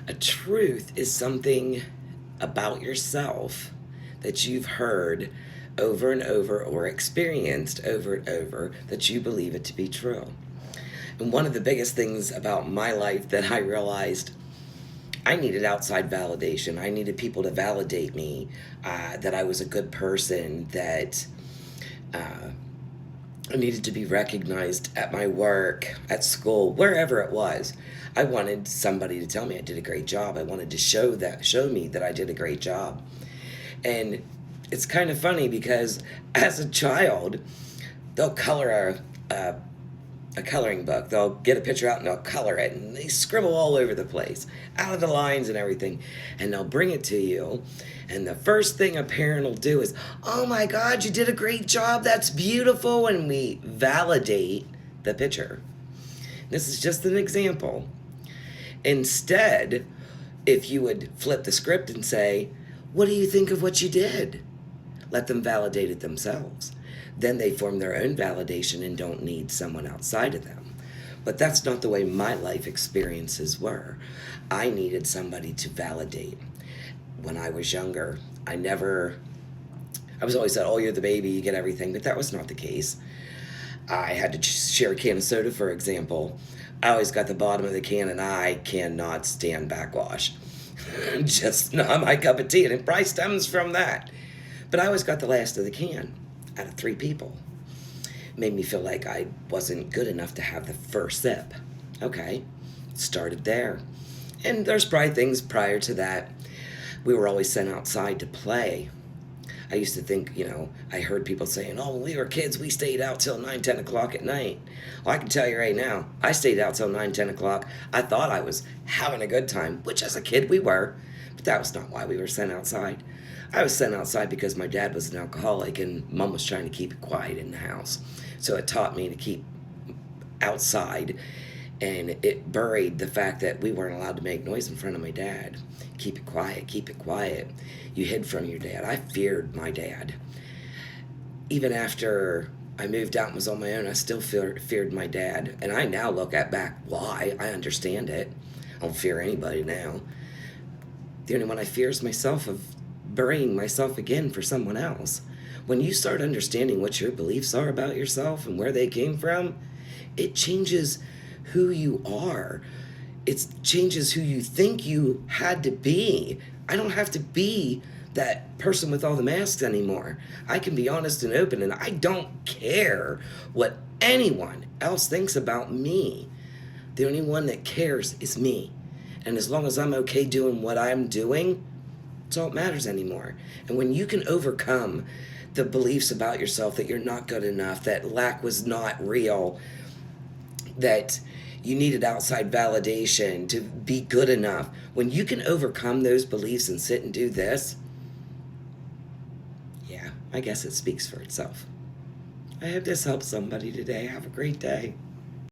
A truth is something about yourself that you've heard over and over or experienced over and over that you believe it to be true. And one of the biggest things about my life that I realized I needed outside validation. I needed people to validate me, that I was a good person, that uh, I needed to be recognized at my work, at school, wherever it was. I wanted somebody to tell me I did a great job. I wanted to show me that I did a great job. And it's kind of funny because as a child, they'll color a coloring book. They'll get a picture out and they'll color it, and they scribble all over the place, out of the lines and everything, and they'll bring it to you. And the first thing a parent will do is, "Oh my God, you did a great job. That's beautiful," and we validate the picture. This is just an example. Instead, if you would flip the script and say, "What do you think of what you did?" Let them validate it themselves. Then they form their own validation and don't need someone outside of them. But that's not the way my life experiences were. I needed somebody to validate. When I was younger, I was always said, "Oh, you're the baby, you get everything," but that was not the case. I had to share a can of soda, for example. I always got the bottom of the can, and I cannot stand backwash. Just not my cup of tea, and it probably stems from that. But I always got the last of the can out of three people. It made me feel like I wasn't good enough to have the first sip. Okay, started there. And there's probably things prior to that. We were always sent outside to play. I used to think, I heard people saying, "Oh, when we were kids, we stayed out till 9, 10 o'clock at night." Well, I can tell you right now, I stayed out till 9, 10 o'clock. I thought I was having a good time, which as a kid we were, but that was not why we were sent outside. I was sent outside because my dad was an alcoholic and mom was trying to keep it quiet in the house. So it taught me to keep outside, and it buried the fact that we weren't allowed to make noise in front of my dad. Keep it quiet, keep it quiet. You hid from your dad. I feared my dad. Even after I moved out and was on my own, I still feared my dad. And I now look at back why. I understand it. I don't fear anybody now. The only one I fear is myself, of burying myself again for someone else. When you start understanding what your beliefs are about yourself and where they came from, it changes who you are. It changes who you think you had to be. I don't have to be that person with all the masks anymore. I can be honest and open, and I don't care what anyone else thinks about me. The only one that cares is me. And as long as I'm okay doing what I'm doing, that's all that matters anymore. And when you can overcome the beliefs about yourself that you're not good enough, that lack was not real, that you needed outside validation to be good enough, when you can overcome those beliefs and sit and do this, yeah, I guess it speaks for itself. I hope this helps somebody today. Have a great day.